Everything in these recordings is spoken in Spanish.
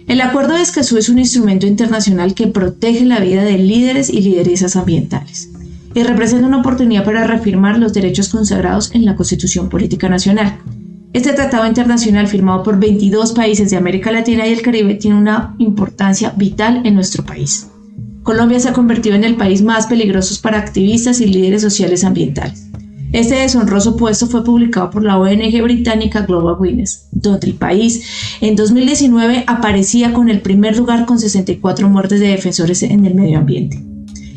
El Acuerdo de Escazú es un instrumento internacional que protege la vida de líderes y lideresas ambientales y representa una oportunidad para reafirmar los derechos consagrados en la Constitución Política Nacional. Este tratado internacional, firmado por 22 países de América Latina y el Caribe, tiene una importancia vital en nuestro país. Colombia se ha convertido en el país más peligroso para activistas y líderes sociales ambientales. Este deshonroso puesto fue publicado por la ONG británica Global Witness, donde el país en 2019 aparecía con el primer lugar con 64 muertes de defensores en el medio ambiente.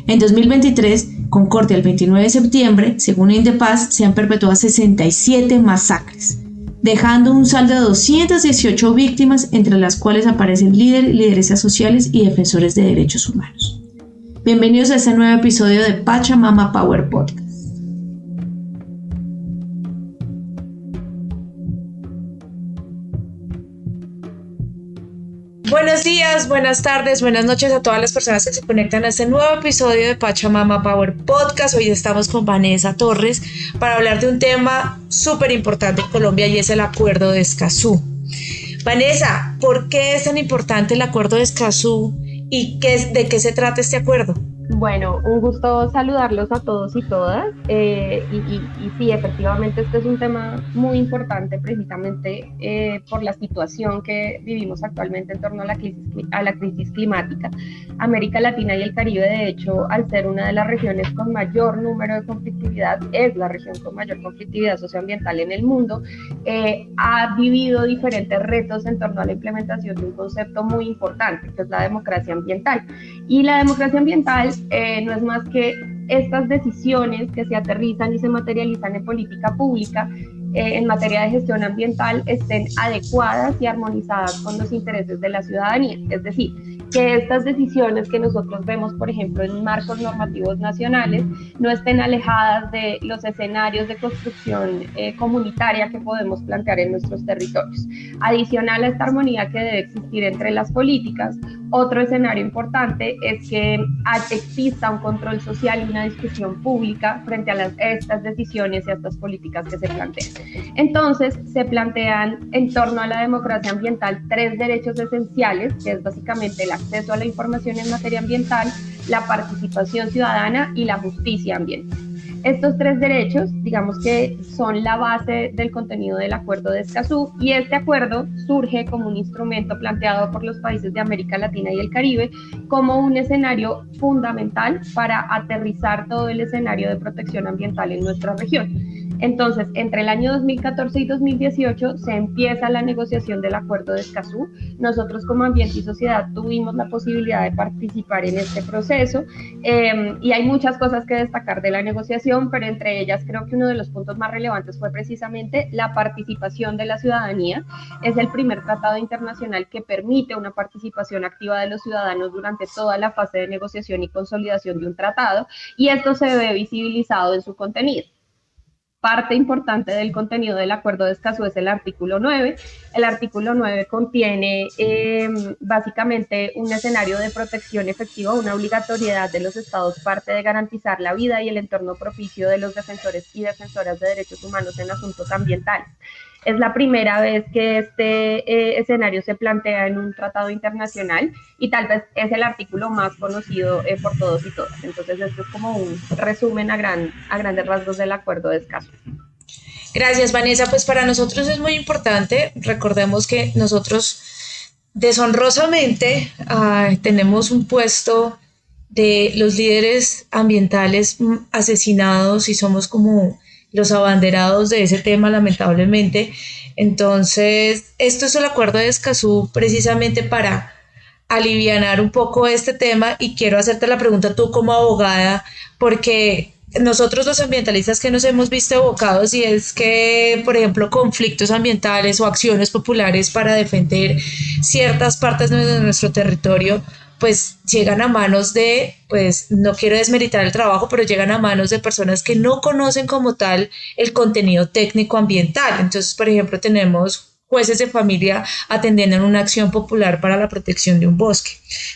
En 2023, con corte al 29 de septiembre, según Indepaz, se han perpetuado 67 masacres, dejando un saldo de 218 víctimas, entre las cuales aparecen líderes, lideresas sociales y defensores de derechos humanos. Bienvenidos a este nuevo episodio de Pachamama Power Podcast. Buenos días, buenas tardes, buenas noches a todas las personas que se conectan a este nuevo episodio de Pachamama Power Podcast. Hoy estamos con Vanessa Torres para hablar de un tema súper importante en Colombia y es el Acuerdo de Escazú. Vanessa, ¿por qué es tan importante el Acuerdo de Escazú y de qué se trata este acuerdo? Bueno, un gusto saludarlos a todos y todas. Y sí, efectivamente este es un tema muy importante precisamente por la situación que vivimos actualmente en torno a la crisis climática. América Latina y el Caribe, de hecho, al ser una de las regiones con mayor número de conflictividad, es la región con mayor conflictividad socioambiental en el mundo, ha vivido diferentes retos en torno a la implementación de un concepto muy importante, que es la democracia ambiental. Y la democracia ambiental no es más que estas decisiones que se aterrizan y se materializan en política pública en materia de gestión ambiental estén adecuadas y armonizadas con los intereses de la ciudadanía. Es decir, que estas decisiones que nosotros vemos, por ejemplo, en marcos normativos nacionales, no estén alejadas de los escenarios de construcción comunitaria que podemos plantear en nuestros territorios. Adicional a esta armonía que debe existir entre las políticas, otro escenario importante es que exista un control social y una discusión pública frente a estas decisiones y a estas políticas que se plantean. Entonces, se plantean en torno a la democracia ambiental 3 derechos esenciales, que es básicamente el acceso a la información en materia ambiental, la participación ciudadana y la justicia ambiental. Estos 3 derechos, digamos que son la base del contenido del Acuerdo de Escazú, y este acuerdo surge como un instrumento planteado por los países de América Latina y el Caribe como un escenario fundamental para aterrizar todo el escenario de protección ambiental en nuestra región. Entonces, entre el año 2014 y 2018 se empieza la negociación del Acuerdo de Escazú. Nosotros como Ambiente y Sociedad tuvimos la posibilidad de participar en este proceso y hay muchas cosas que destacar de la negociación, pero entre ellas creo que uno de los puntos más relevantes fue precisamente la participación de la ciudadanía. Es el primer tratado internacional que permite una participación activa de los ciudadanos durante toda la fase de negociación y consolidación de un tratado, y esto se ve visibilizado en su contenido. Parte importante del contenido del Acuerdo de Escazú es el artículo 9. El artículo 9 contiene básicamente un escenario de protección efectiva, una obligatoriedad de los Estados parte de garantizar la vida y el entorno propicio de los defensores y defensoras de derechos humanos en asuntos ambientales. Es la primera vez que este escenario se plantea en un tratado internacional y tal vez es el artículo más conocido por todos y todas. Entonces, esto es como un resumen a grandes rasgos del Acuerdo de Escazú. Gracias, Vanessa. Pues para nosotros es muy importante. Recordemos que nosotros deshonrosamente tenemos un puesto de los líderes ambientales asesinados y somos como los abanderados de ese tema, lamentablemente. Entonces, esto es el Acuerdo de Escazú precisamente para alivianar un poco este tema, y quiero hacerte la pregunta tú como abogada, porque nosotros los ambientalistas que nos hemos visto evocados, y es que, por ejemplo, conflictos ambientales o acciones populares para defender ciertas partes de nuestro territorio, pues llegan a manos de, pues no quiero desmeritar el trabajo, pero llegan a manos de personas que no conocen como tal el contenido técnico ambiental. Entonces, por ejemplo, tenemos jueces de familia atendiendo en una acción popular para la protección de un bosque.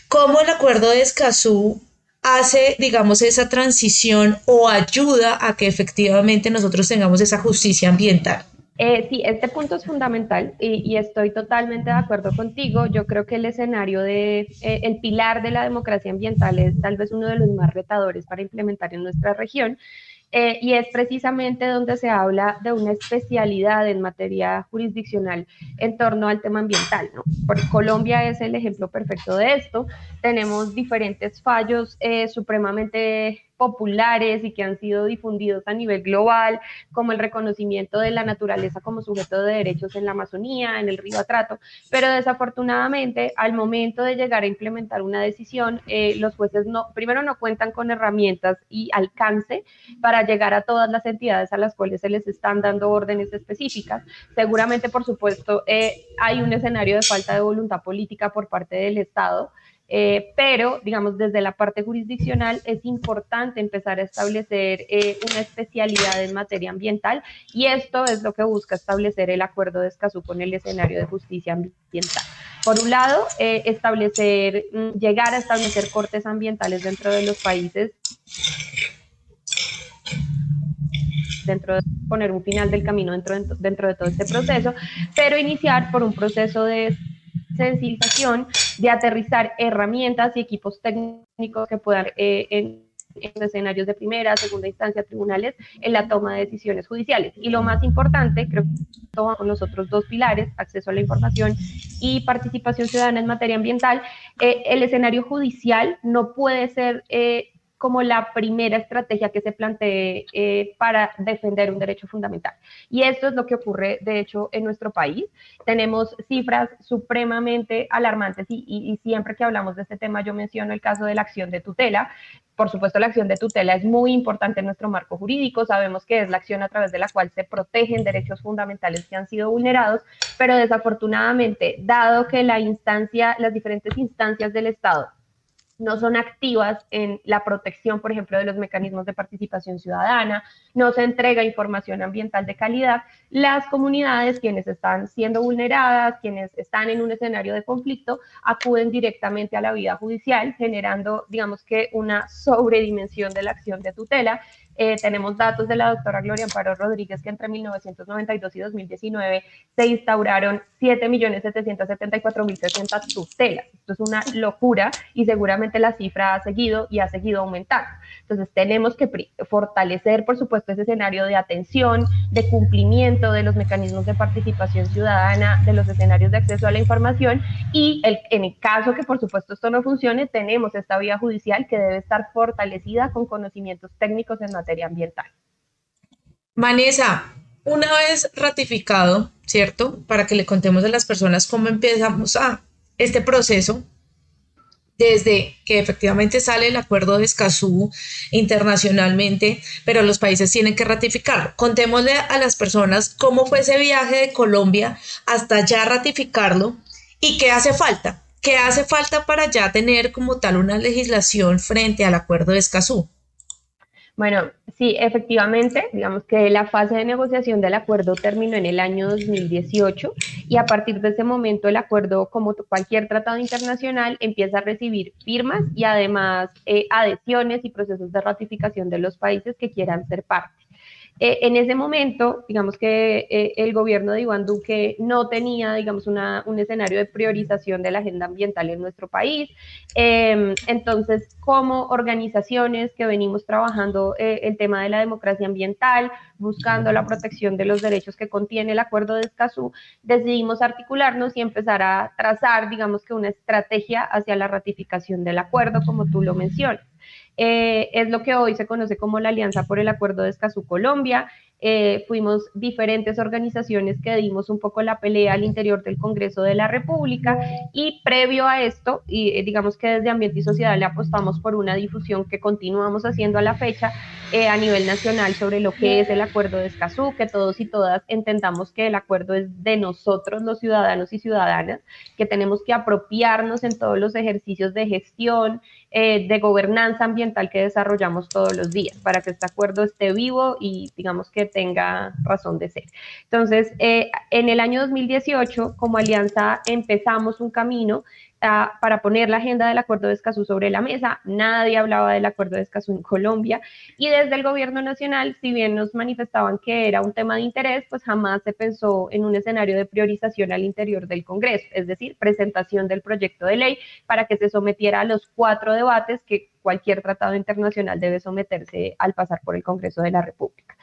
¿Cómo el Acuerdo de Escazú hace, digamos, esa transición o ayuda a que efectivamente nosotros tengamos esa justicia ambiental? Sí, este punto es fundamental y estoy totalmente de acuerdo contigo. Yo creo que el escenario el pilar de la democracia ambiental es tal vez uno de los más retadores para implementar en nuestra región. Y es precisamente donde se habla de una especialidad en materia jurisdiccional en torno al tema ambiental, ¿no? Porque Colombia es el ejemplo perfecto de esto. Tenemos diferentes fallos supremamente populares y que han sido difundidos a nivel global, como el reconocimiento de la naturaleza como sujeto de derechos en la Amazonía, en el río Atrato, pero desafortunadamente al momento de llegar a implementar una decisión, los jueces primero no cuentan con herramientas y alcance para llegar a todas las entidades a las cuales se les están dando órdenes específicas. Seguramente, por supuesto, hay un escenario de falta de voluntad política por parte del Estado, pero, digamos, desde la parte jurisdiccional es importante empezar a establecer una especialidad en materia ambiental y esto es lo que busca establecer el Acuerdo de Escazú con el escenario de justicia ambiental. Por un lado, llegar a establecer cortes ambientales dentro de los países, dentro de poner un final del camino dentro de todo este proceso, pero iniciar por un proceso de sensibilización, de aterrizar herramientas y equipos técnicos que puedan en escenarios de primera, segunda instancia, tribunales, en la toma de decisiones judiciales. Y lo más importante, creo que con los otros dos pilares, acceso a la información y participación ciudadana en materia ambiental, el escenario judicial no puede ser como la primera estrategia que se plantee para defender un derecho fundamental. Y esto es lo que ocurre, de hecho, en nuestro país. Tenemos cifras supremamente alarmantes y siempre que hablamos de este tema yo menciono el caso de la acción de tutela. Por supuesto, la acción de tutela es muy importante en nuestro marco jurídico. Sabemos que es la acción a través de la cual se protegen derechos fundamentales que han sido vulnerados, pero desafortunadamente, dado que las diferentes instancias del Estado no son activas en la protección, por ejemplo, de los mecanismos de participación ciudadana, no se entrega información ambiental de calidad, las comunidades, quienes están siendo vulneradas, quienes están en un escenario de conflicto, acuden directamente a la vía judicial, generando, digamos que, una sobredimensión de la acción de tutela. Tenemos datos de la doctora Gloria Amparo Rodríguez que entre 1992 y 2019 se instauraron 7.774.300 tutelas. Esto es una locura y seguramente la cifra ha seguido y ha seguido aumentando. Entonces tenemos que fortalecer, por supuesto, ese escenario de atención, de cumplimiento de los mecanismos de participación ciudadana, de los escenarios de acceso a la información y en el caso que, por supuesto, esto no funcione, tenemos esta vía judicial que debe estar fortalecida con conocimientos técnicos en materia ambiental. Vanessa, una vez ratificado, ¿cierto? Para que le contemos a las personas cómo empezamos a este proceso, desde que efectivamente sale el acuerdo de Escazú internacionalmente, pero los países tienen que ratificarlo. Contémosle a las personas cómo fue ese viaje de Colombia hasta ya ratificarlo y qué hace falta. ¿Qué hace falta para ya tener como tal una legislación frente al acuerdo de Escazú? Bueno, sí, efectivamente, digamos que la fase de negociación del acuerdo terminó en el año 2018 y a partir de ese momento el acuerdo, como cualquier tratado internacional, empieza a recibir firmas y además adhesiones y procesos de ratificación de los países que quieran ser parte. En ese momento, digamos que el gobierno de Iván Duque no tenía, digamos, un escenario de priorización de la agenda ambiental en nuestro país. Entonces, como organizaciones que venimos trabajando el tema de la democracia ambiental, buscando la protección de los derechos que contiene el Acuerdo de Escazú, decidimos articularnos y empezar a trazar, digamos que una estrategia hacia la ratificación del acuerdo, como tú lo mencionas. Es lo que hoy se conoce como la Alianza por el Acuerdo de Escazú Colombia. Fuimos diferentes organizaciones que dimos un poco la pelea al interior del Congreso de la República y previo a esto, y digamos que desde Ambiente y Sociedad le apostamos por una difusión que continuamos haciendo a la fecha a nivel nacional sobre lo que es el Acuerdo de Escazú, que todos y todas entendamos que el acuerdo es de nosotros los ciudadanos y ciudadanas, que tenemos que apropiarnos en todos los ejercicios de gestión, de gobernanza ambiental que desarrollamos todos los días para que este acuerdo esté vivo y digamos que tenga razón de ser. Entonces, en el año 2018, como alianza, empezamos un camino para poner la agenda del Acuerdo de Escazú sobre la mesa. Nadie hablaba del Acuerdo de Escazú en Colombia, y desde el gobierno nacional, si bien nos manifestaban que era un tema de interés, pues jamás se pensó en un escenario de priorización al interior del Congreso, es decir, presentación del proyecto de ley para que se sometiera a los 4 debates que cualquier tratado internacional debe someterse al pasar por el Congreso de la República.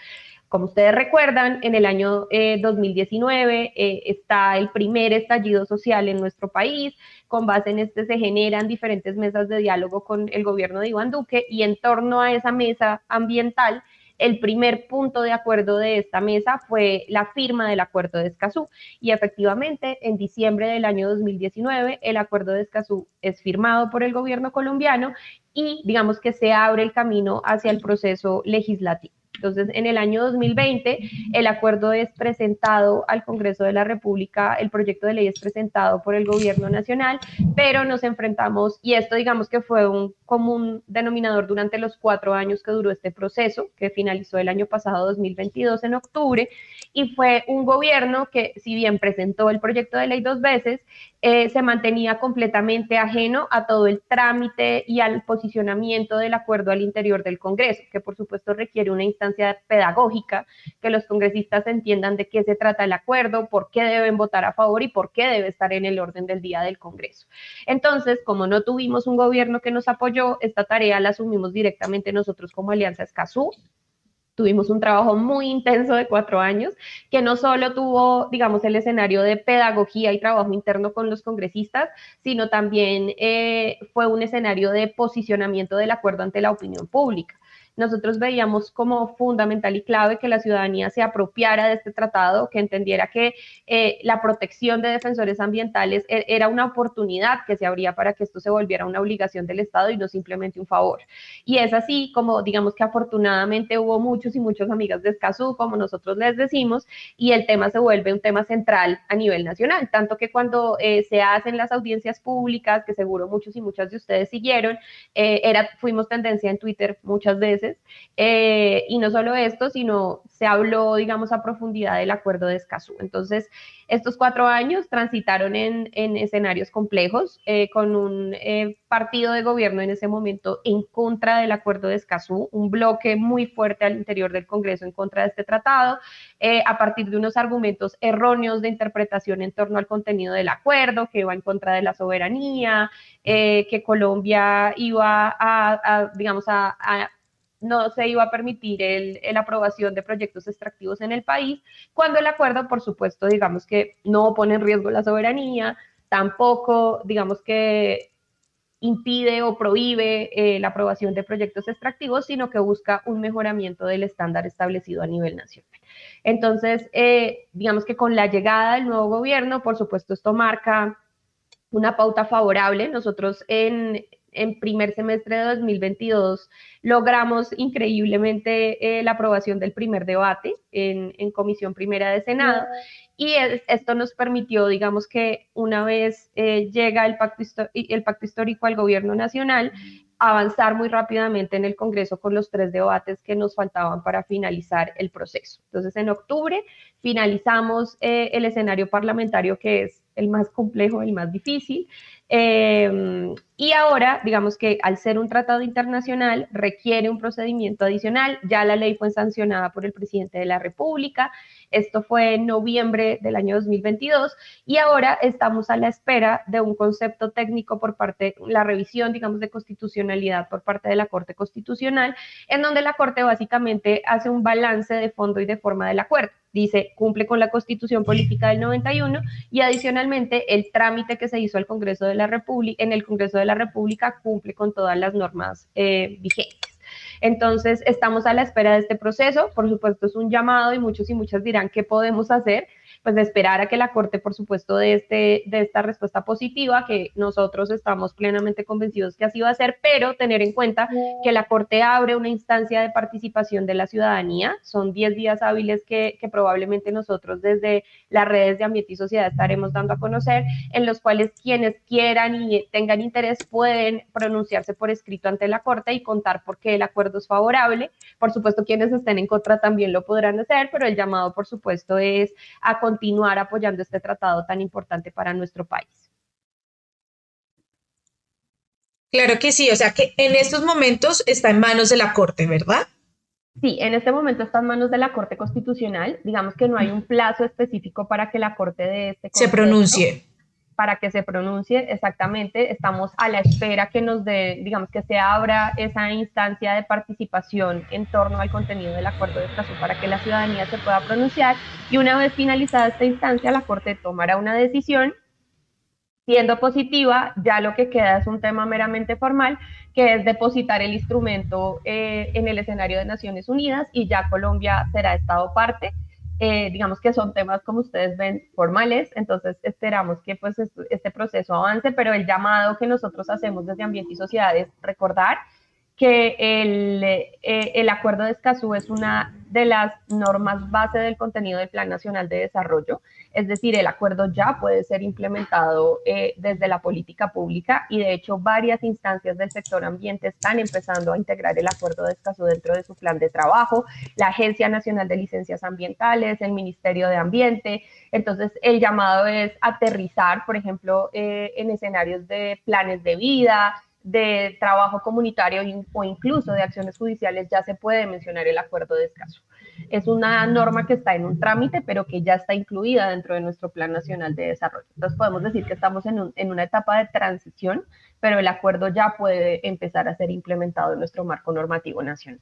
Como ustedes recuerdan, en el año 2019 está el primer estallido social en nuestro país. Con base en este se generan diferentes mesas de diálogo con el gobierno de Iván Duque, y en torno a esa mesa ambiental, el primer punto de acuerdo de esta mesa fue la firma del Acuerdo de Escazú. Y efectivamente, en diciembre del año 2019, el Acuerdo de Escazú es firmado por el gobierno colombiano y digamos que se abre el camino hacia el proceso legislativo. Entonces, en el año 2020, el acuerdo es presentado al Congreso de la República, el proyecto de ley es presentado por el Gobierno Nacional, pero nos enfrentamos, y esto digamos que fue un común denominador durante los 4 años que duró este proceso, que finalizó el año pasado, 2022, en octubre, y fue un gobierno que, si bien presentó el proyecto de ley 2 veces, se mantenía completamente ajeno a todo el trámite y al posicionamiento del acuerdo al interior del Congreso, que por supuesto requiere una instancia pedagógica, que los congresistas entiendan de qué se trata el acuerdo, por qué deben votar a favor y por qué debe estar en el orden del día del Congreso. Entonces, como no tuvimos un gobierno que nos apoyó, esta tarea la asumimos directamente nosotros como Alianza Escazú. Tuvimos un trabajo muy intenso de 4 años, que no solo tuvo, digamos, el escenario de pedagogía y trabajo interno con los congresistas, sino también fue un escenario de posicionamiento del acuerdo ante la opinión pública. Nosotros veíamos como fundamental y clave que la ciudadanía se apropiara de este tratado, que entendiera que la protección de defensores ambientales era una oportunidad que se abría para que esto se volviera una obligación del Estado y no simplemente un favor. Y es así como, digamos que afortunadamente hubo muchos y muchas amigas de Escazú, como nosotros les decimos, y el tema se vuelve un tema central a nivel nacional, tanto que cuando se hacen las audiencias públicas, que seguro muchos y muchas de ustedes siguieron, fuimos tendencia en Twitter muchas veces, y no solo esto, sino se habló, digamos, a profundidad del Acuerdo de Escazú. Entonces, estos 4 años transitaron en escenarios complejos, con un partido de gobierno en ese momento en contra del Acuerdo de Escazú, un bloque muy fuerte al interior del Congreso en contra de este tratado, a partir de unos argumentos erróneos de interpretación en torno al contenido del acuerdo, que iba en contra de la soberanía, que Colombia iba digamos, no se iba a permitir la aprobación de proyectos extractivos en el país, cuando el acuerdo, por supuesto, digamos que no pone en riesgo la soberanía, tampoco, digamos que impide o prohíbe la aprobación de proyectos extractivos, sino que busca un mejoramiento del estándar establecido a nivel nacional. Entonces, digamos que con la llegada del nuevo gobierno, por supuesto, esto marca una pauta favorable. Nosotros en primer semestre de 2022 logramos increíblemente la aprobación del primer debate en Comisión Primera de Senado, y esto nos permitió, digamos que una vez llega el pacto histórico al gobierno nacional, avanzar muy rápidamente en el Congreso con los 3 debates que nos faltaban para finalizar el proceso. Entonces, en octubre finalizamos el escenario parlamentario, que es el más complejo, el más difícil, y ahora, digamos que al ser un tratado internacional, requiere un procedimiento adicional. Ya la ley fue sancionada por el presidente de la República, esto fue en noviembre del año 2022, y ahora estamos a la espera de un concepto técnico por parte, la revisión, digamos, de constitucionalidad por parte de la Corte Constitucional, en donde la Corte básicamente hace un balance de fondo y de forma del acuerdo. Dice, cumple con la Constitución Política del 91, y adicionalmente el trámite que se hizo al Congreso de la República, en el Congreso de la República, cumple con todas las normas vigentes. Entonces, estamos a la espera de este proceso. Por supuesto, es un llamado y muchos y muchas dirán qué podemos hacer, pues esperar a que la Corte, por supuesto, de esta respuesta positiva, que nosotros estamos plenamente convencidos que así va a ser, pero tener en cuenta que la Corte abre una instancia de participación de la ciudadanía. Son 10 días hábiles que probablemente nosotros desde las redes de Ambiente y Sociedad estaremos dando a conocer, en los cuales quienes quieran y tengan interés pueden pronunciarse por escrito ante la Corte y contar por qué el acuerdo es favorable. Por supuesto, quienes estén en contra también lo podrán hacer, pero el llamado, por supuesto, es a continuar apoyando este tratado tan importante para nuestro país. Claro que sí, o sea que en estos momentos está en manos de la Corte, ¿verdad? Sí, en este momento está en manos de la Corte Constitucional. Digamos que no hay un plazo específico para que la Corte dé este Se concepto, pronuncie. para que se pronuncie exactamente. Estamos a la espera que nos dé, digamos, que se abra esa instancia de participación en torno al contenido del Acuerdo de Escazú para que la ciudadanía se pueda pronunciar. Y una vez finalizada esta instancia, la Corte tomará una decisión. Siendo positiva, ya lo que queda es un tema meramente formal, que es depositar el instrumento en el escenario de Naciones Unidas, y ya Colombia será Estado parte. Digamos que son temas, como ustedes ven, formales, entonces esperamos que pues este proceso avance, pero el llamado que nosotros hacemos desde Ambiente y Sociedad es recordar que el Acuerdo de Escazú es una de las normas base del contenido del Plan Nacional de Desarrollo. Es decir, el acuerdo ya puede ser implementado desde la política pública, y de hecho varias instancias del sector ambiente están empezando a integrar el Acuerdo de Escazú dentro de su plan de trabajo, la Agencia Nacional de Licencias Ambientales, el Ministerio de Ambiente. Entonces el llamado es aterrizar, por ejemplo, en escenarios de planes de vida, de trabajo comunitario o incluso de acciones judiciales. Ya se puede mencionar el Acuerdo de Escazú. Es una norma que está en un trámite, pero que ya está incluida dentro de nuestro Plan Nacional de Desarrollo. Entonces podemos decir que estamos en una etapa de transición, pero el acuerdo ya puede empezar a ser implementado en nuestro marco normativo nacional.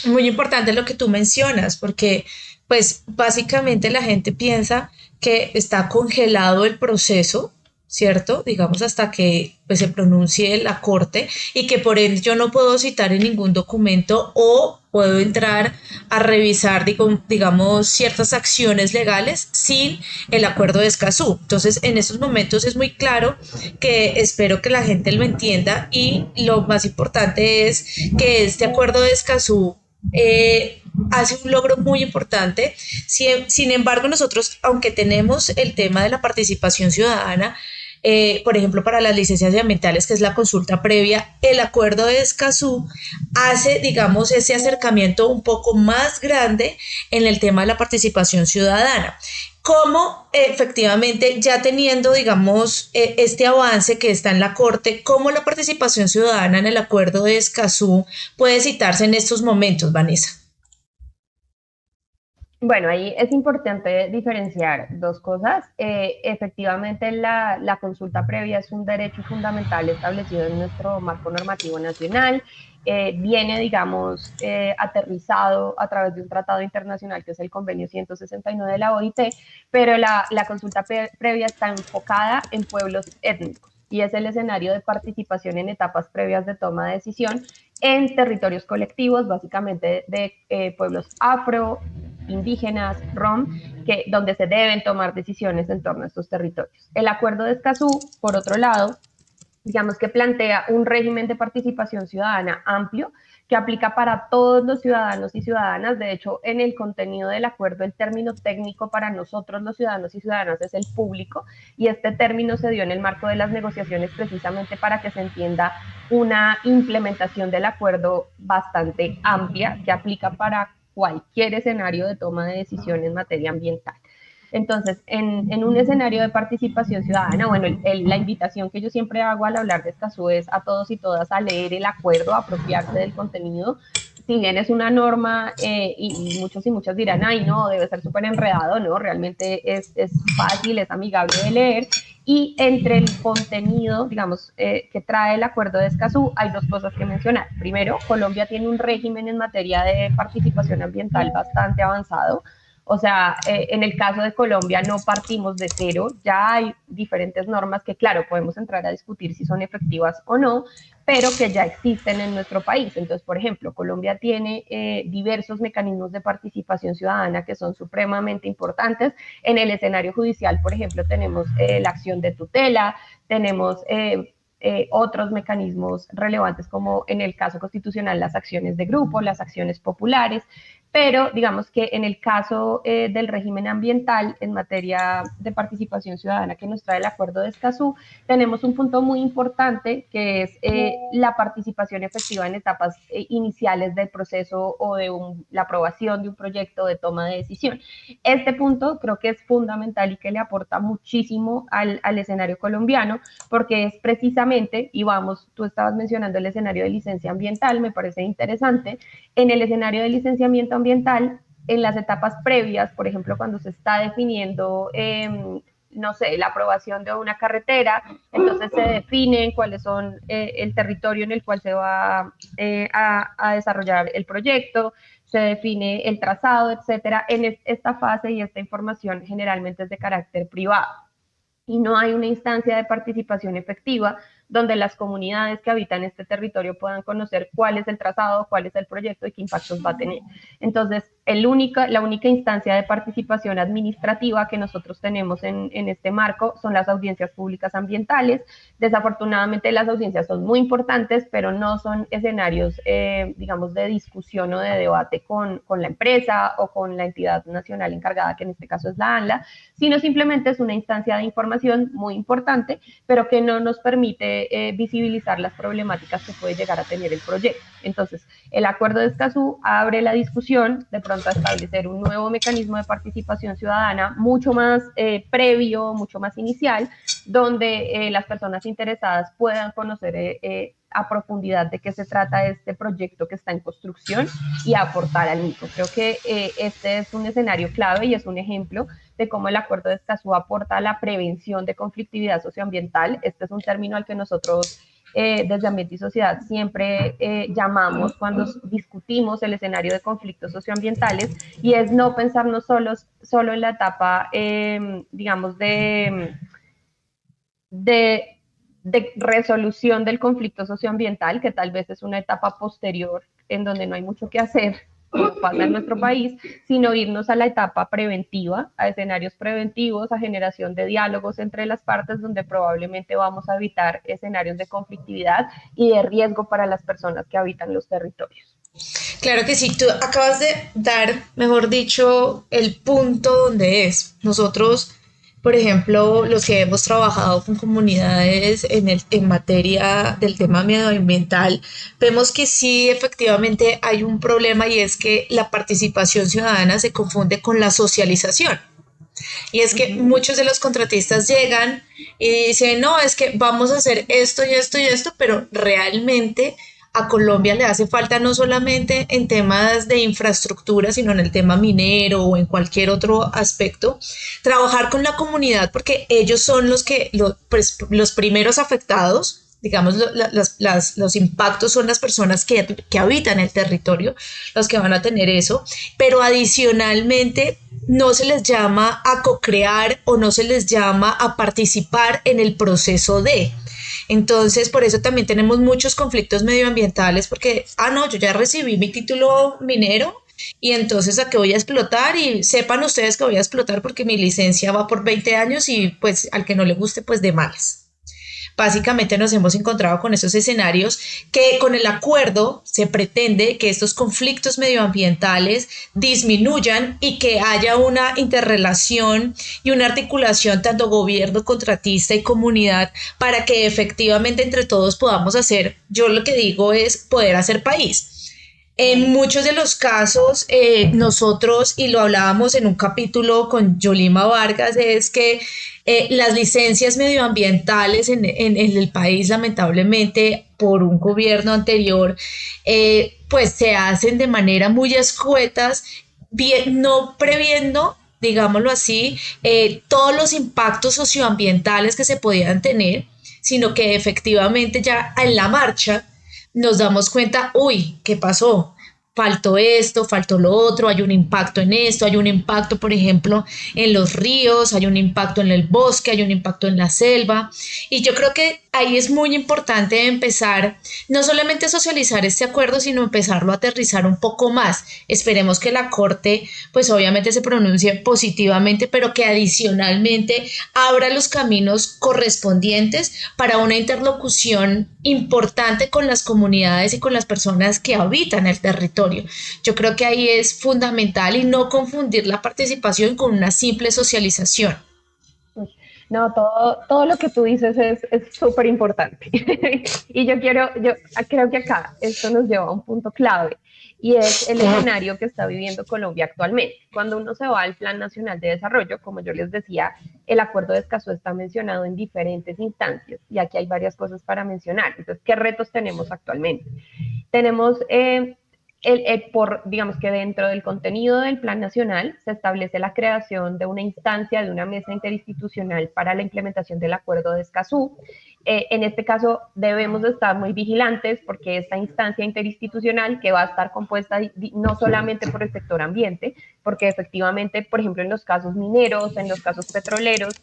Muy importante lo que tú mencionas, porque pues básicamente la gente piensa que está congelado el proceso, ¿cierto? Digamos hasta que pues, se pronuncie la Corte, y que por ende yo no puedo citar en ningún documento o puedo entrar a revisar, digamos, ciertas acciones legales sin el Acuerdo de Escazú. Entonces, en estos momentos es muy claro, que espero que la gente lo entienda, y lo más importante es que este Acuerdo de Escazú hace un logro muy importante. Sin embargo, nosotros, aunque tenemos el tema de la participación ciudadana, por ejemplo, para las licencias ambientales, que es la consulta previa, el Acuerdo de Escazú hace, digamos, ese acercamiento un poco más grande en el tema de la participación ciudadana. Cómo efectivamente, ya teniendo, digamos, este avance que está en la Corte, cómo la participación ciudadana en el Acuerdo de Escazú puede citarse en estos momentos, Vanessa. Bueno, ahí es importante diferenciar dos cosas. Efectivamente, la consulta previa es un derecho fundamental establecido en nuestro marco normativo nacional. Viene, digamos, aterrizado a través de un tratado internacional que es el Convenio 169 de la OIT, pero la consulta previa está enfocada en pueblos étnicos, y es el escenario de participación en etapas previas de toma de decisión en territorios colectivos, básicamente de pueblos afro, indígenas, rom, donde se deben tomar decisiones en torno a estos territorios. El Acuerdo de Escazú, por otro lado, digamos que plantea un régimen de participación ciudadana amplio que aplica para todos los ciudadanos y ciudadanas. De hecho, en el contenido del acuerdo, el término técnico para nosotros los ciudadanos y ciudadanas es el público, y este término se dio en el marco de las negociaciones precisamente para que se entienda una implementación del acuerdo bastante amplia que aplica para cualquier escenario de toma de decisión en materia ambiental. Entonces, en un escenario de participación ciudadana, bueno, la invitación que yo siempre hago al hablar de Escazú es a todos y todas a leer el acuerdo, a apropiarse del contenido. Si bien es una norma y muchos y muchas dirán, ay, no, debe ser súper enredado, no, realmente es fácil, es amigable de leer. Y entre el contenido, digamos, que trae el Acuerdo de Escazú, hay dos cosas que mencionar. Primero, Colombia tiene un régimen en materia de participación ambiental bastante avanzado. O sea, en el caso de Colombia no partimos de cero, ya hay diferentes normas que, claro, podemos entrar a discutir si son efectivas o no, pero que ya existen en nuestro país. Entonces, por ejemplo, Colombia tiene diversos mecanismos de participación ciudadana que son supremamente importantes. En el escenario judicial, por ejemplo, tenemos la acción de tutela, tenemos otros mecanismos relevantes como en el caso constitucional las acciones de grupo, las acciones populares, pero digamos que en el caso del régimen ambiental en materia de participación ciudadana que nos trae el Acuerdo de Escazú, tenemos un punto muy importante que es la participación efectiva en etapas iniciales del proceso o de la aprobación de un proyecto de toma de decisión. Este punto creo que es fundamental y que le aporta muchísimo al escenario colombiano, porque es precisamente, y vamos, tú estabas mencionando el escenario de licencia ambiental, me parece interesante, en el escenario de licenciamiento ambiental, en las etapas previas, por ejemplo, cuando se está definiendo, no sé, la aprobación de una carretera, entonces se definen cuáles son el territorio en el cual se va a desarrollar el proyecto, se define el trazado, etcétera. En esta fase y esta información generalmente es de carácter privado y no hay una instancia de participación efectiva donde las comunidades que habitan este territorio puedan conocer cuál es el trazado, cuál es el proyecto y qué impactos va a tener. Entonces, la única instancia de participación administrativa que nosotros tenemos en este marco son las audiencias públicas ambientales. Desafortunadamente, las audiencias son muy importantes, pero no son escenarios, digamos, de discusión o de debate con la empresa o con la entidad nacional encargada, que en este caso es la ANLA, sino simplemente es una instancia de información muy importante, pero que no nos permite visibilizar las problemáticas que puede llegar a tener el proyecto. Entonces, el Acuerdo de Escazú abre la discusión de pronto a establecer un nuevo mecanismo de participación ciudadana mucho más previo, mucho más inicial, donde las personas interesadas puedan conocer a profundidad de qué se trata este proyecto que está en construcción y aportar al mismo. Creo que este es un escenario clave y es un ejemplo de cómo el Acuerdo de Escazú aporta a la prevención de conflictividad socioambiental. Este es un término al que nosotros desde Ambiente y Sociedad siempre llamamos cuando discutimos el escenario de conflictos socioambientales, y es no pensarnos solo en la etapa, digamos, de resolución del conflicto socioambiental, que tal vez es una etapa posterior en donde no hay mucho que hacer, como pasa en nuestro país, sino irnos a la etapa preventiva, a escenarios preventivos, a generación de diálogos entre las partes, donde probablemente vamos a evitar escenarios de conflictividad y de riesgo para las personas que habitan los territorios. Claro que sí, tú acabas de dar, mejor dicho, el punto donde es. Nosotros, por ejemplo, los que hemos trabajado con comunidades en materia del tema medioambiental, vemos que sí, efectivamente hay un problema, y es que la participación ciudadana se confunde con la socialización. Y es que muchos de los contratistas llegan y dicen, no, es que vamos a hacer esto y esto y esto, pero realmente a Colombia le hace falta, no solamente en temas de infraestructura, sino en el tema minero o en cualquier otro aspecto, trabajar con la comunidad, porque ellos son los primeros afectados. Digamos, los impactos son las personas que habitan el territorio, los que van a tener eso, pero adicionalmente no se les llama a co-crear o no se les llama a participar en el proceso de. Entonces, por eso también tenemos muchos conflictos medioambientales, porque, no, yo ya recibí mi título minero y entonces ¿a qué voy a explotar? Y sepan ustedes que voy a explotar porque mi licencia va por 20 años y pues al que no le guste, pues de malas. Básicamente nos hemos encontrado con esos escenarios que con el acuerdo se pretende que estos conflictos medioambientales disminuyan y que haya una interrelación y una articulación tanto gobierno, contratista y comunidad para que efectivamente entre todos podamos hacer, yo lo que digo es poder hacer país. En muchos de los casos, nosotros, y lo hablábamos en un capítulo con Yolima Vargas, es que las licencias medioambientales en el país, lamentablemente, por un gobierno anterior, pues se hacen de manera muy escuetas, no previendo, digámoslo así, todos los impactos socioambientales que se podían tener, sino que efectivamente ya en la marcha nos damos cuenta, uy, ¿qué pasó? faltó esto, faltó lo otro, hay un impacto en esto, hay un impacto, por ejemplo, en los ríos, hay un impacto en el bosque, hay un impacto en la selva. Y yo creo que ahí es muy importante empezar no solamente a socializar este acuerdo, sino empezarlo a aterrizar un poco más. Esperemos que la Corte, pues obviamente se pronuncie positivamente, pero que adicionalmente abra los caminos correspondientes para una interlocución importante con las comunidades y con las personas que habitan el territorio. Yo creo que ahí es fundamental y no confundir la participación con una simple socialización. No, todo lo que tú dices es súper importante. Y yo creo que acá esto nos lleva a un punto clave y es el escenario que está viviendo Colombia actualmente. Cuando uno se va al Plan Nacional de Desarrollo, como yo les decía, el Acuerdo de Escazú está mencionado en diferentes instancias y aquí hay varias cosas para mencionar. Entonces, ¿qué retos tenemos actualmente? Tenemos digamos que dentro del contenido del Plan Nacional se establece la creación de una instancia, de una mesa interinstitucional para la implementación del Acuerdo de Escazú. En este caso debemos estar muy vigilantes porque esta instancia interinstitucional que va a estar compuesta no solamente por el sector ambiente, porque efectivamente, por ejemplo, en los casos mineros, en los casos petroleros,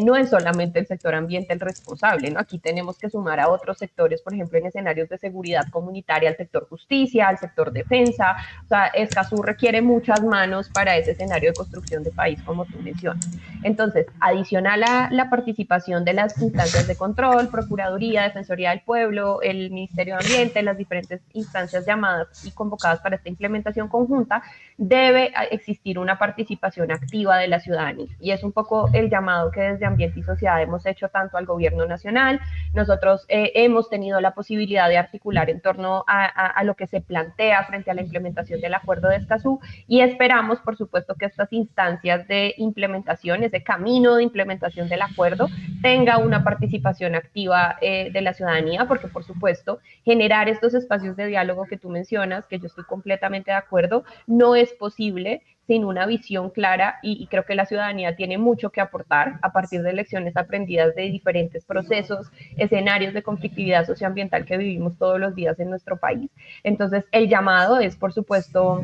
no es solamente el sector ambiente el responsable, ¿no? Aquí tenemos que sumar a otros sectores, por ejemplo, en escenarios de seguridad comunitaria, al sector justicia, al sector defensa. O sea, Escazú requiere muchas manos para ese escenario de construcción de país, como tú mencionas. Entonces, adicional a la participación de las instancias de control, Procuraduría, Defensoría del Pueblo, el Ministerio de Ambiente, las diferentes instancias llamadas y convocadas para esta implementación conjunta, debe existir una participación activa de la ciudadanía. Y es un poco el llamado que desde Ambiente y Sociedad hemos hecho tanto al gobierno nacional. Nosotros hemos tenido la posibilidad de articular en torno a lo que se plantea frente a la implementación del Acuerdo de Escazú y esperamos, por supuesto, que estas instancias de implementación, ese camino de implementación del acuerdo, tenga una participación activa de la ciudadanía, porque, por supuesto, generar estos espacios de diálogo que tú mencionas, que yo estoy completamente de acuerdo, no es posible sin una visión clara y creo que la ciudadanía tiene mucho que aportar a partir de lecciones aprendidas de diferentes procesos, escenarios de conflictividad socioambiental que vivimos todos los días en nuestro país. Entonces, el llamado es, por supuesto,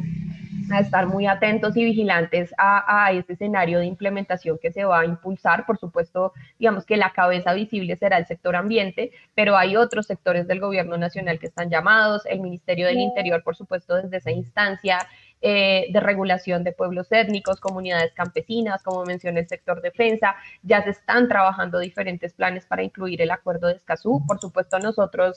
a estar muy atentos y vigilantes a este escenario de implementación que se va a impulsar. Por supuesto, digamos que la cabeza visible será el sector ambiente, pero hay otros sectores del gobierno nacional que están llamados, el Ministerio del Interior, por supuesto, desde esa instancia de regulación de pueblos étnicos, comunidades campesinas, como mencioné el sector defensa, ya se están trabajando diferentes planes para incluir el Acuerdo de Escazú. Por supuesto, nosotros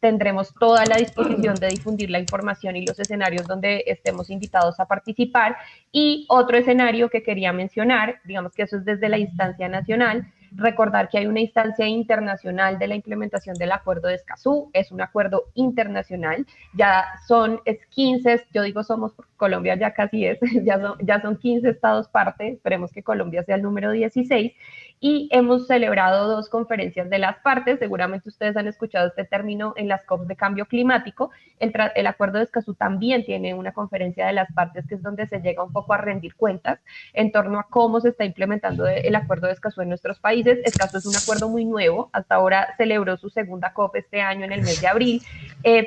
tendremos toda la disposición de difundir la información y los escenarios donde estemos invitados a participar. Y otro escenario que quería mencionar, digamos que eso es desde la instancia nacional, recordar que hay una instancia internacional de la implementación del Acuerdo de Escazú, es un acuerdo internacional, es 15, yo digo somos, Colombia ya casi es, ya son 15 estados parte, esperemos que Colombia sea el número 16, y hemos celebrado 2 conferencias de las partes, seguramente ustedes han escuchado este término en las COP de cambio climático, el Acuerdo de Escazú también tiene una conferencia de las partes que es donde se llega un poco a rendir cuentas en torno a cómo se está implementando el Acuerdo de Escazú en nuestros países. Escazú es un acuerdo muy nuevo, hasta ahora celebró su segunda COP este año en el mes de abril,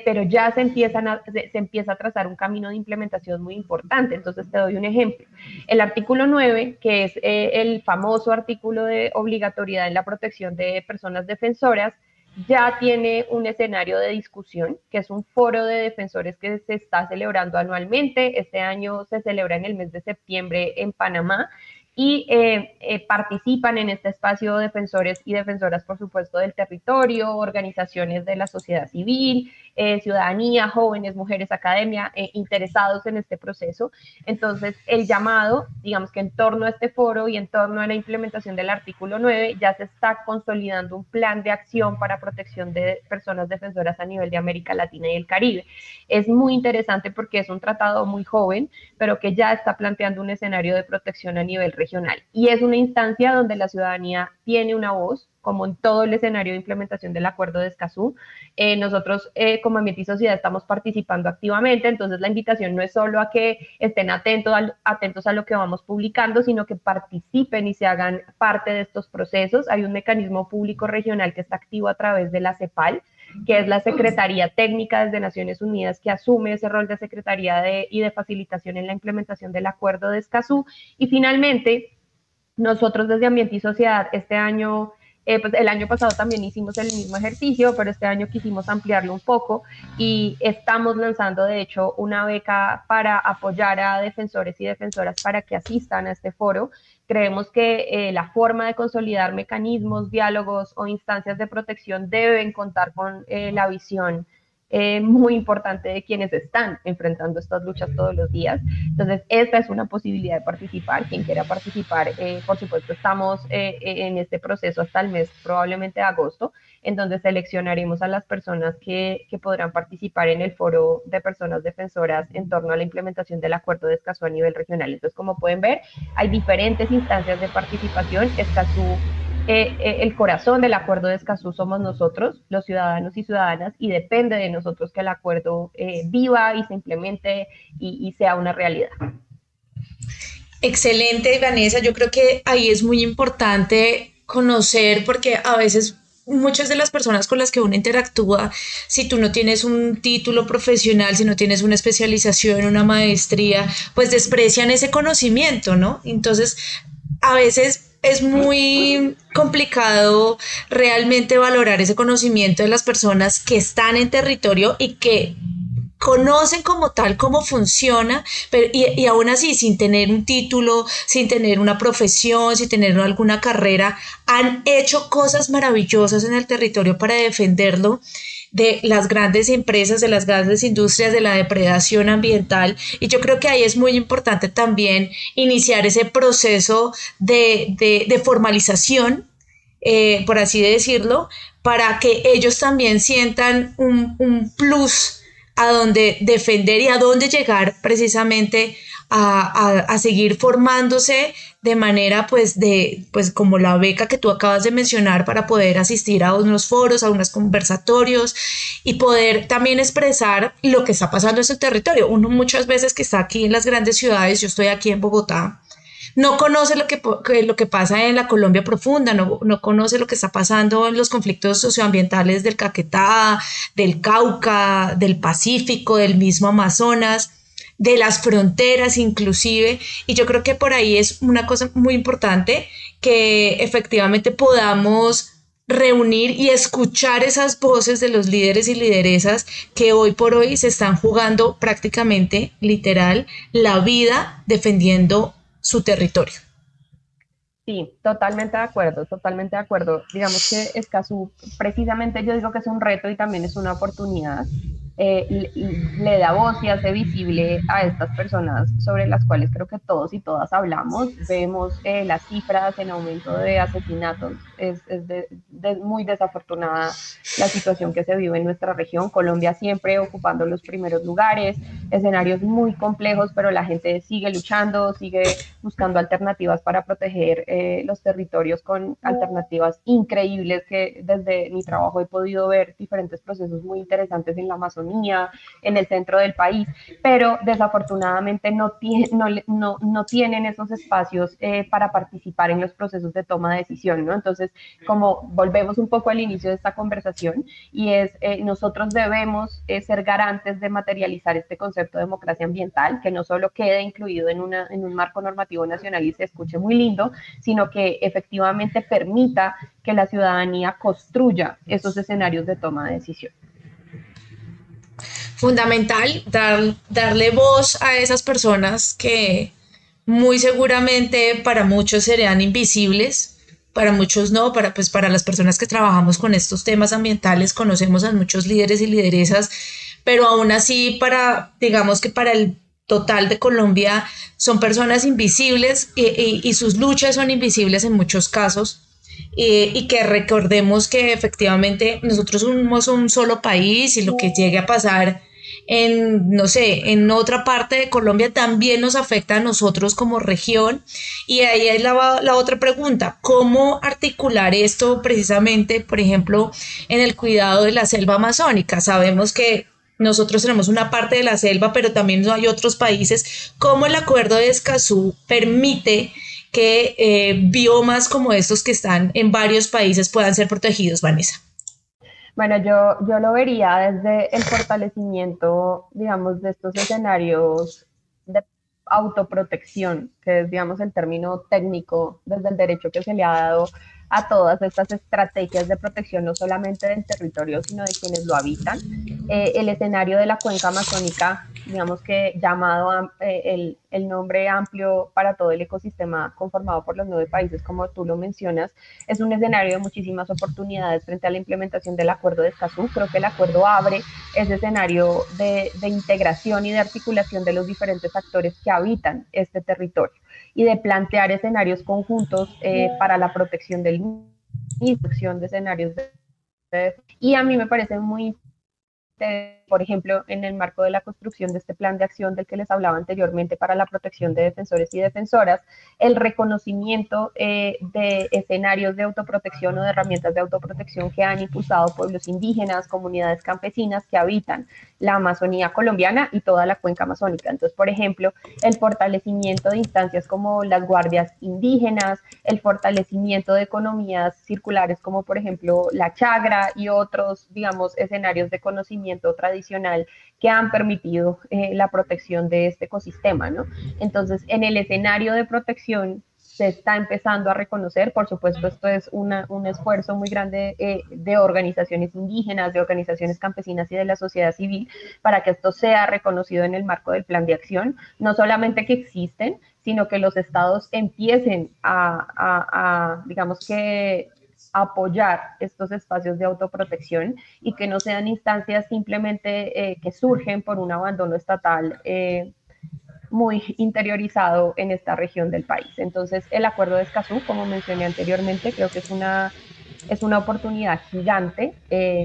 pero ya se empieza a trazar un camino de implementación muy importante. Entonces te doy un ejemplo. El artículo 9, que es el famoso artículo de obligatoriedad en la protección de personas defensoras, ya tiene un escenario de discusión, que es un foro de defensores que se está celebrando anualmente. Este año se celebra en el mes de septiembre en Panamá y participan en este espacio defensores y defensoras, por supuesto, del territorio, organizaciones de la sociedad civil, ciudadanía, jóvenes, mujeres, academia, interesados en este proceso. Entonces, el llamado, digamos que en torno a este foro y en torno a la implementación del artículo 9, ya se está consolidando un plan de acción para protección de personas defensoras a nivel de América Latina y el Caribe. Es muy interesante porque es un tratado muy joven, pero que ya está planteando un escenario de protección a nivel regional. Y es una instancia donde la ciudadanía tiene una voz, como en todo el escenario de implementación del Acuerdo de Escazú. Nosotros, como Ambiente y Sociedad, estamos participando activamente, entonces la invitación no es solo a que estén atentos a lo que vamos publicando, sino que participen y se hagan parte de estos procesos. Hay un mecanismo público regional que está activo a través de la CEPAL, que es la Secretaría Técnica desde Naciones Unidas, que asume ese rol de Secretaría y de facilitación en la implementación del Acuerdo de Escazú. Y finalmente, nosotros desde Ambiente y Sociedad este año, pues el año pasado también hicimos el mismo ejercicio, pero este año quisimos ampliarlo un poco y estamos lanzando de hecho una beca para apoyar a defensores y defensoras para que asistan a este foro. Creemos que la forma de consolidar mecanismos, diálogos o instancias de protección deben contar con la visión muy importante de quienes están enfrentando estas luchas todos los días. Entonces, esta es una posibilidad de participar. Quien quiera participar, por supuesto, estamos en este proceso hasta el mes, probablemente de agosto, en donde seleccionaremos a las personas que podrán participar en el foro de personas defensoras en torno a la implementación del Acuerdo de Escazú a nivel regional. Entonces, como pueden ver, hay diferentes instancias de participación. Escazú, el corazón del Acuerdo de Escazú somos nosotros, los ciudadanos y ciudadanas, y depende de nosotros que el acuerdo viva y se implemente y sea una realidad. Excelente, Vanessa. Yo creo que ahí es muy importante conocer, porque a veces muchas de las personas con las que uno interactúa, si tú no tienes un título profesional, si no tienes una especialización, una maestría, pues desprecian ese conocimiento, ¿no? Entonces, a veces es muy complicado realmente valorar ese conocimiento de las personas que están en territorio y que conocen como tal cómo funciona, pero, y aún así sin tener un título, sin tener una profesión, sin tener alguna carrera, han hecho cosas maravillosas en el territorio para defenderlo de las grandes empresas, de las grandes industrias, de la depredación ambiental. Y yo creo que ahí es muy importante también iniciar ese proceso de formalización, por así decirlo, para que ellos también sientan un plus a dónde defender y a dónde llegar precisamente a seguir formándose de manera pues como la beca que tú acabas de mencionar, para poder asistir a unos foros, a unos conversatorios y poder también expresar lo que está pasando en su territorio. Uno muchas veces que está aquí en las grandes ciudades, yo estoy aquí en Bogotá, no conoce lo que pasa en la Colombia profunda, no conoce lo que está pasando en los conflictos socioambientales del Caquetá, del Cauca, del Pacífico, del mismo Amazonas, de las fronteras inclusive, y yo creo que por ahí es una cosa muy importante que efectivamente podamos reunir y escuchar esas voces de los líderes y lideresas que hoy por hoy se están jugando prácticamente, literal, la vida defendiendo su territorio. Sí, totalmente de acuerdo, totalmente de acuerdo. Digamos que Escazú, precisamente yo digo que es un reto y también es una oportunidad. Le da voz y hace visible a estas personas sobre las cuales creo que todos y todas hablamos. Vemos las cifras en aumento de asesinatos. Es muy desafortunada la situación que se vive en nuestra región. Colombia siempre ocupando los primeros lugares, escenarios muy complejos, pero la gente sigue luchando, sigue buscando alternativas para proteger los territorios con alternativas increíbles que desde mi trabajo he podido ver diferentes procesos muy interesantes en la Amazonía, en el centro del país, pero desafortunadamente no tienen esos espacios para participar en los procesos de toma de decisión, ¿no? Entonces, como volvemos un poco al inicio de esta conversación, y es nosotros debemos ser garantes de materializar este concepto de democracia ambiental, que no solo quede incluido en un marco normativo nacional y se escuche muy lindo, sino que efectivamente permita que la ciudadanía construya esos escenarios de toma de decisión. Fundamental darle voz a esas personas que muy seguramente para muchos serían invisibles, para muchos no, para las personas que trabajamos con estos temas ambientales conocemos a muchos líderes y lideresas, pero aún así digamos que para el total de Colombia son personas invisibles y sus luchas son invisibles en muchos casos. Y que recordemos que efectivamente nosotros somos un solo país y lo que llegue a pasar en otra parte de Colombia también nos afecta a nosotros como región. Y ahí es la otra pregunta: ¿cómo articular esto precisamente, por ejemplo, en el cuidado de la selva amazónica? Sabemos que nosotros tenemos una parte de la selva, pero también hay otros países. ¿Cómo el Acuerdo de Escazú permite que biomas como estos que están en varios países puedan ser protegidos, Vanessa? Bueno, yo lo vería desde el fortalecimiento, digamos, de estos escenarios de autoprotección, que es, digamos, el término técnico desde el derecho que se le ha dado a todas estas estrategias de protección, no solamente del territorio, sino de quienes lo habitan. El escenario de la cuenca amazónica, digamos que llamado el nombre amplio para todo el ecosistema conformado por los 9 países, como tú lo mencionas, es un escenario de muchísimas oportunidades frente a la implementación del acuerdo de Escazú. Creo que el acuerdo abre ese escenario de integración y de articulación de los diferentes actores que habitan este territorio y de plantear escenarios conjuntos para la protección del mismo, protección de escenarios y a mí me parece muy por ejemplo, en el marco de la construcción de este plan de acción del que les hablaba anteriormente para la protección de defensores y defensoras, el reconocimiento de escenarios de autoprotección o de herramientas de autoprotección que han impulsado pueblos indígenas, comunidades campesinas que habitan la Amazonía colombiana y toda la cuenca amazónica. Entonces, por ejemplo, el fortalecimiento de instancias como las guardias indígenas, el fortalecimiento de economías circulares como, por ejemplo, la chagra y otros, digamos, escenarios de conocimiento tradicional que han permitido la protección de este ecosistema, ¿no? Entonces, en el escenario de protección se está empezando a reconocer, por supuesto, esto es un esfuerzo muy grande de organizaciones indígenas, de organizaciones campesinas y de la sociedad civil para que esto sea reconocido en el marco del plan de acción, no solamente que existen, sino que los estados empiecen digamos que, apoyar estos espacios de autoprotección y que no sean instancias simplemente que surgen por un abandono estatal muy interiorizado en esta región del país. Entonces, el acuerdo de Escazú, como mencioné anteriormente, creo que es una oportunidad gigante,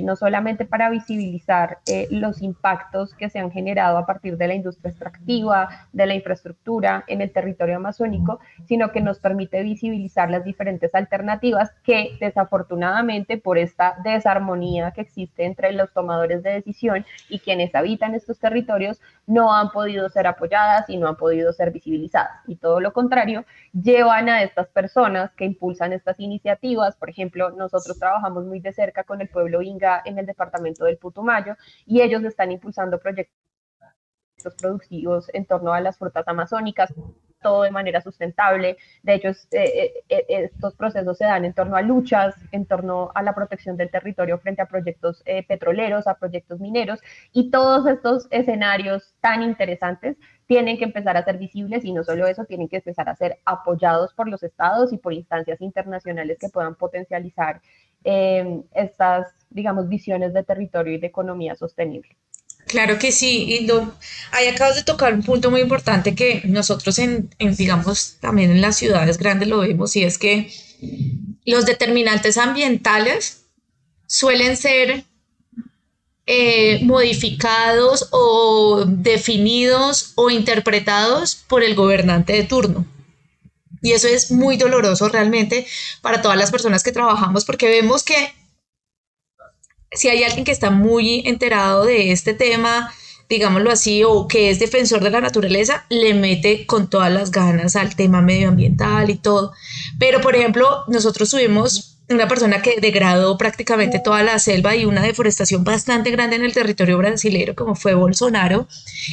no solamente para visibilizar los impactos que se han generado a partir de la industria extractiva, de la infraestructura en el territorio amazónico, sino que nos permite visibilizar las diferentes alternativas que desafortunadamente por esta desarmonía que existe entre los tomadores de decisión y quienes habitan estos territorios no han podido ser apoyadas y no han podido ser visibilizadas. Y todo lo contrario, llevan a estas personas que impulsan estas iniciativas, por ejemplo, nosotros trabajamos muy de cerca con el pueblo Inga en el departamento del Putumayo y ellos están impulsando proyectos productivos en torno a las frutas amazónicas, todo de manera sustentable. De hecho, estos procesos se dan en torno a luchas, en torno a la protección del territorio frente a proyectos petroleros, a proyectos mineros, y todos estos escenarios tan interesantes tienen que empezar a ser visibles y no solo eso, tienen que empezar a ser apoyados por los estados y por instancias internacionales que puedan potencializar estas, digamos, visiones de territorio y de economía sostenible. Claro que sí, y ahí acabas de tocar un punto muy importante que nosotros digamos, también en las ciudades grandes lo vemos, y es que los determinantes ambientales suelen ser modificados o definidos o interpretados por el gobernante de turno. Y eso es muy doloroso realmente para todas las personas que trabajamos, porque vemos que si hay alguien que está muy enterado de este tema, digámoslo así, o que es defensor de la naturaleza, le mete con todas las ganas al tema medioambiental y todo. Pero, por ejemplo, nosotros tuvimos una persona que degradó prácticamente toda la selva y una deforestación bastante grande en el territorio brasileño, como fue Bolsonaro,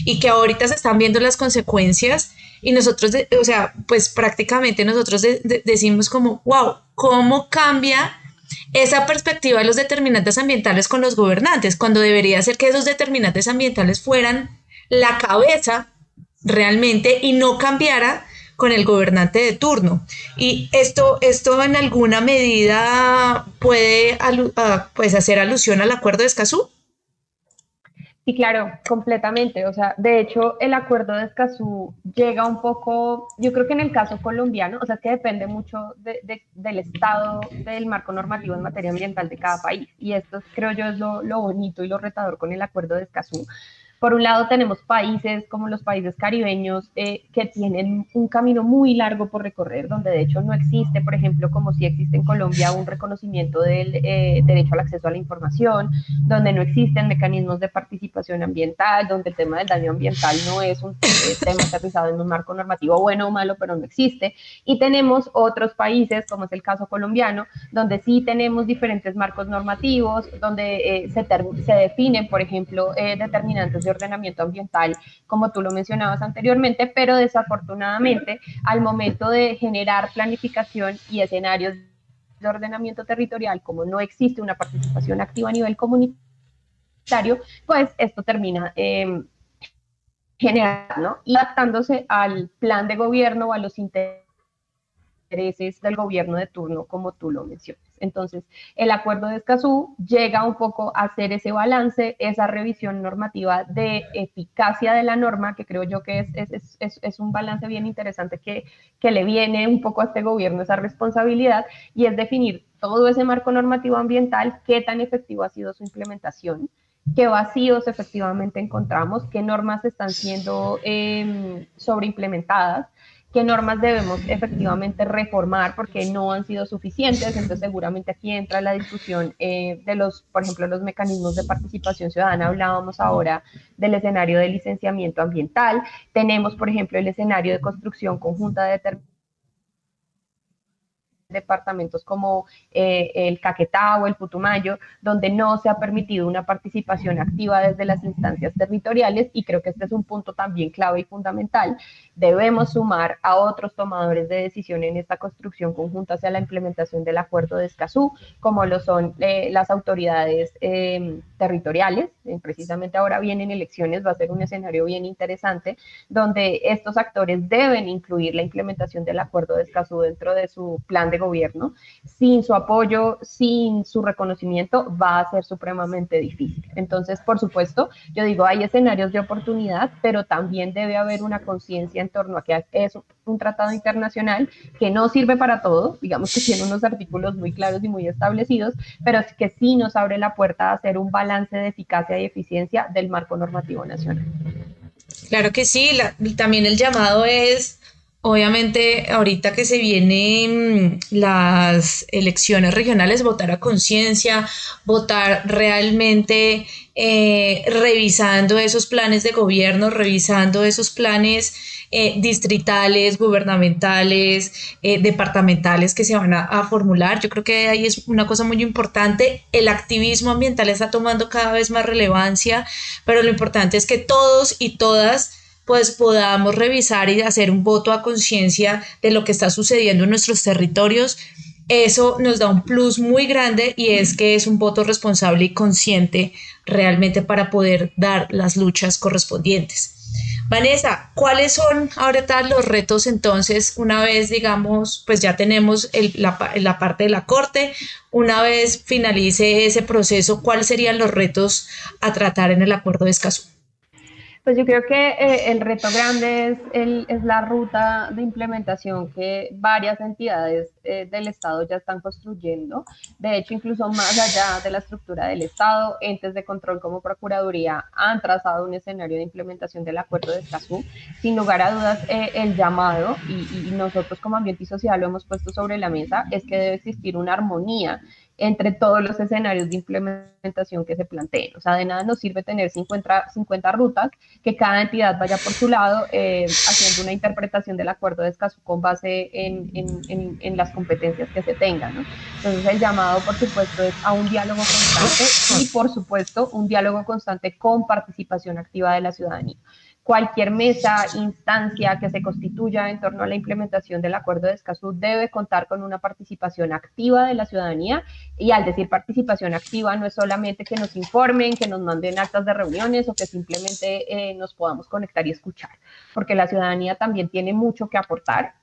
y que ahorita se están viendo las consecuencias. Y nosotros, o sea, pues prácticamente nosotros decimos como, wow, ¿cómo cambia esa perspectiva de los determinantes ambientales con los gobernantes, cuando debería ser que esos determinantes ambientales fueran la cabeza realmente y no cambiara con el gobernante de turno? Y esto en alguna medida puede pues hacer alusión al acuerdo de Escazú. Sí, claro, completamente. O sea, de hecho, el acuerdo de Escazú llega un poco, yo creo que en el caso colombiano, o sea, es que depende mucho del estado del marco normativo en materia ambiental de cada país. Y esto, creo yo, es lo bonito y lo retador con el acuerdo de Escazú, Por un lado tenemos países como los países caribeños que tienen un camino muy largo por recorrer, donde de hecho no existe, por ejemplo, como si existe en Colombia, un reconocimiento del derecho al acceso a la información, donde no existen mecanismos de participación ambiental, donde el tema del daño ambiental no es un tema aterrizado en un marco normativo bueno o malo, pero no existe. Y tenemos otros países, como es el caso colombiano, donde sí tenemos diferentes marcos normativos, donde se definen, por ejemplo, determinantes de ordenamiento ambiental, como tú lo mencionabas anteriormente, pero desafortunadamente al momento de generar planificación y escenarios de ordenamiento territorial, como no existe una participación activa a nivel comunitario, pues esto termina generando, ¿no? Y adaptándose al plan de gobierno o a los intereses del gobierno de turno, como tú lo mencionas. Entonces, el acuerdo de Escazú llega un poco a hacer ese balance, esa revisión normativa de eficacia de la norma, que creo yo que es un balance bien interesante que le viene un poco a este gobierno esa responsabilidad, y es definir todo ese marco normativo ambiental, qué tan efectivo ha sido su implementación, qué vacíos efectivamente encontramos, qué normas están siendo sobreimplementadas, qué normas debemos efectivamente reformar porque no han sido suficientes. Entonces seguramente aquí entra la discusión de los, por ejemplo, los mecanismos de participación ciudadana. Hablábamos ahora del escenario de licenciamiento ambiental. Tenemos, por ejemplo, el escenario de construcción conjunta de departamentos como el Caquetá o el Putumayo, donde no se ha permitido una participación activa desde las instancias territoriales, y creo que este es un punto también clave y fundamental. Debemos sumar a otros tomadores de decisión en esta construcción conjunta hacia la implementación del Acuerdo de Escazú, como lo son las autoridades territoriales. Precisamente ahora vienen elecciones, va a ser un escenario bien interesante, donde estos actores deben incluir la implementación del Acuerdo de Escazú dentro de su plan de gobierno. Sin su apoyo, sin su reconocimiento, va a ser supremamente difícil. Entonces, por supuesto, yo digo, hay escenarios de oportunidad, pero también debe haber una conciencia en torno a que es un tratado internacional que no sirve para todo, digamos que tiene unos artículos muy claros y muy establecidos, pero que sí nos abre la puerta a hacer un balance de eficacia y eficiencia del marco normativo nacional. Claro que sí, también el llamado es, obviamente, ahorita que se vienen las elecciones regionales, votar a conciencia, votar realmente revisando esos planes de gobierno, revisando esos planes distritales, gubernamentales, departamentales que se van a formular. Yo creo que ahí es una cosa muy importante. El activismo ambiental está tomando cada vez más relevancia, pero lo importante es que todos y todas pues podamos revisar y hacer un voto a conciencia de lo que está sucediendo en nuestros territorios. Eso nos da un plus muy grande, y es que es un voto responsable y consciente realmente para poder dar las luchas correspondientes. Vanessa, ¿cuáles son ahorita los retos entonces, una vez digamos, pues ya tenemos la parte de la Corte, una vez finalice ese proceso, cuáles serían los retos a tratar en el Acuerdo de Escazú? Pues yo creo que el reto grande es la ruta de implementación que varias entidades del Estado ya están construyendo. De hecho, incluso más allá de la estructura del Estado, entes de control como Procuraduría han trazado un escenario de implementación del Acuerdo de Escazú. Sin lugar a dudas, el llamado, y nosotros como Ambiente y Sociedad lo hemos puesto sobre la mesa, es que debe existir una armonía entre todos los escenarios de implementación que se planteen. O sea, de nada nos sirve tener 50 rutas, que cada entidad vaya por su lado haciendo una interpretación del Acuerdo de Escazú con base en las competencias que se tengan, ¿no? Entonces el llamado, por supuesto, es a un diálogo constante, y por supuesto un diálogo constante con participación activa de la ciudadanía. Cualquier mesa, instancia que se constituya en torno a la implementación del Acuerdo de Escazú debe contar con una participación activa de la ciudadanía, y al decir participación activa no es solamente que nos informen, que nos manden actas de reuniones o que simplemente nos podamos conectar y escuchar, porque la ciudadanía también tiene mucho que aportar.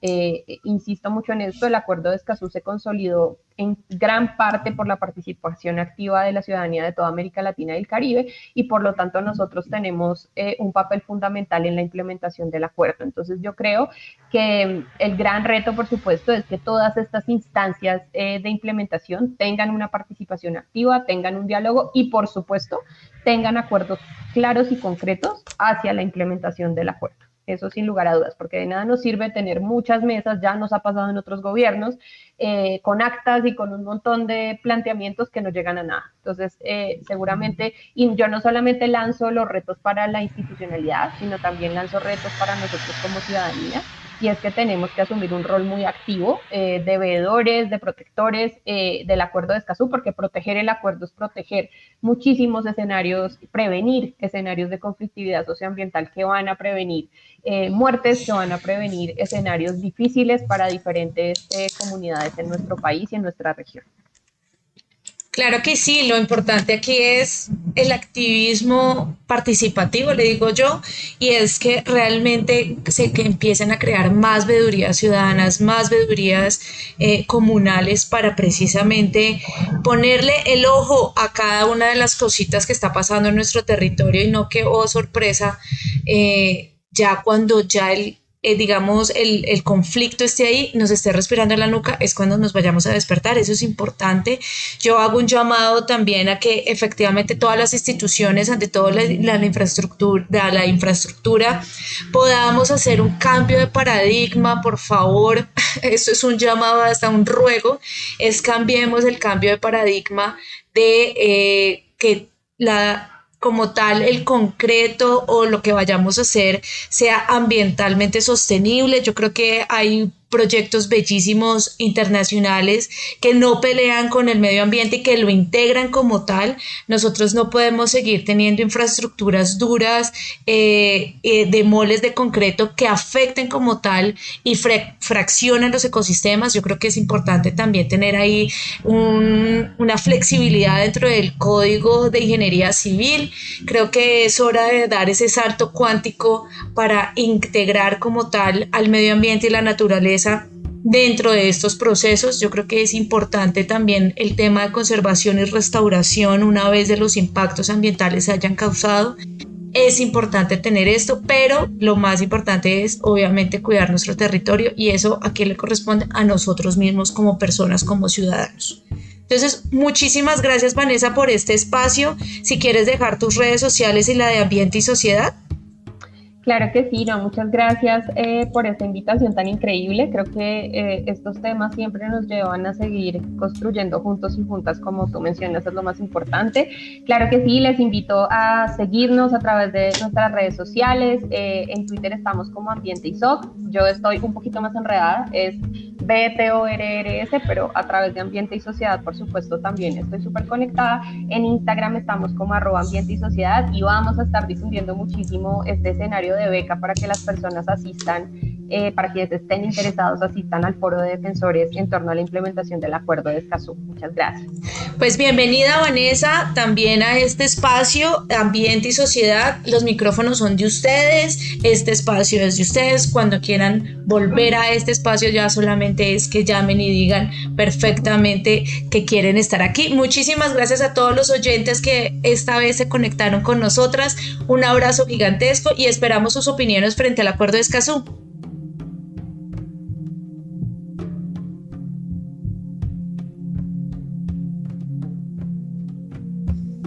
Insisto mucho en esto, el Acuerdo de Escazú se consolidó en gran parte por la participación activa de la ciudadanía de toda América Latina y el Caribe, y por lo tanto nosotros tenemos un papel fundamental en la implementación del acuerdo. Entonces yo creo que el gran reto, por supuesto, es que todas estas instancias de implementación tengan una participación activa, tengan un diálogo, y por supuesto tengan acuerdos claros y concretos hacia la implementación del acuerdo. Eso sin lugar a dudas, porque de nada nos sirve tener muchas mesas, ya nos ha pasado en otros gobiernos, con actas y con un montón de planteamientos que no llegan a nada. Entonces, seguramente, y yo no solamente lanzo los retos para la institucionalidad, sino también lanzo retos para nosotros como ciudadanía, y es que tenemos que asumir un rol muy activo de veedores, de protectores del acuerdo de Escazú, porque proteger el acuerdo es proteger muchísimos escenarios, prevenir escenarios de conflictividad socioambiental que van a prevenir muertes, que van a prevenir escenarios difíciles para diferentes comunidades en nuestro país y en nuestra región. Claro que sí, lo importante aquí es el activismo participativo, le digo yo, y es que realmente que empiecen a crear más veedurías ciudadanas, más veedurías comunales para precisamente ponerle el ojo a cada una de las cositas que está pasando en nuestro territorio y no que, oh sorpresa, ya cuando ya digamos, el conflicto esté ahí, nos esté respirando en la nuca, es cuando nos vayamos a despertar. Eso es importante. Yo hago un llamado también a que efectivamente todas las instituciones, ante todo la infraestructura, podamos hacer un cambio de paradigma, por favor. Eso es un llamado, hasta un ruego, es cambiemos el cambio de paradigma de que como tal, el concreto o lo que vayamos a hacer sea ambientalmente sostenible. Yo creo que hay proyectos bellísimos internacionales que no pelean con el medio ambiente y que lo integran como tal. Nosotros no podemos seguir teniendo infraestructuras duras, demoles de concreto que afecten como tal y fraccionan los ecosistemas. Yo creo que es importante también tener ahí una flexibilidad dentro del Código de Ingeniería Civil. Creo que es hora de dar ese salto cuántico para integrar como tal al medio ambiente y la naturaleza dentro de estos procesos. Yo creo que es importante también el tema de conservación y restauración una vez de los impactos ambientales se hayan causado. Es importante tener esto, pero lo más importante es obviamente cuidar nuestro territorio, y eso a quién le corresponde, a nosotros mismos como personas, como ciudadanos. Entonces, muchísimas gracias, Vanessa, por este espacio. Si quieres dejar tus redes sociales y la de Ambiente y Sociedad. Claro que sí, no, muchas gracias por esta invitación tan increíble. Creo que estos temas siempre nos llevan a seguir construyendo juntos y juntas, como tú mencionas, es lo más importante. Claro que sí, les invito a seguirnos a través de nuestras redes sociales. En Twitter estamos como Ambiente y SOC. Yo estoy un poquito más enredada, es BTORRS, pero a través de Ambiente y Sociedad, por supuesto, también estoy súper conectada. En Instagram estamos como @Ambiente y Sociedad, y vamos a estar difundiendo muchísimo este escenario de beca para que las personas asistan, para quienes estén interesados asistan al foro de defensores en torno a la implementación del acuerdo de Escazú. Muchas gracias. Pues bienvenida, Vanessa, también a este espacio Ambiente y Sociedad. Los micrófonos son de ustedes, este espacio es de ustedes. Cuando quieran volver a este espacio ya solamente es que llamen y digan perfectamente que quieren estar aquí. Muchísimas gracias a todos los oyentes que esta vez se conectaron con nosotras. Un abrazo gigantesco y esperamos sus opiniones frente al acuerdo de Escazú.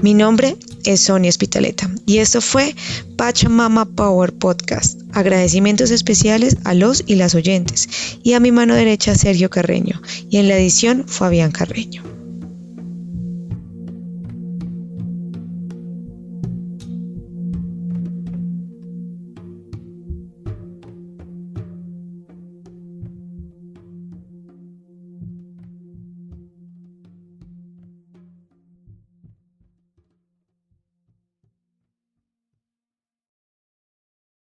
Mi nombre es Sonia Espitaleta y esto fue Pachamama Power Podcast. Agradecimientos especiales a los y las oyentes y a mi mano derecha Sergio Carreño, y en la edición Fabián Carreño.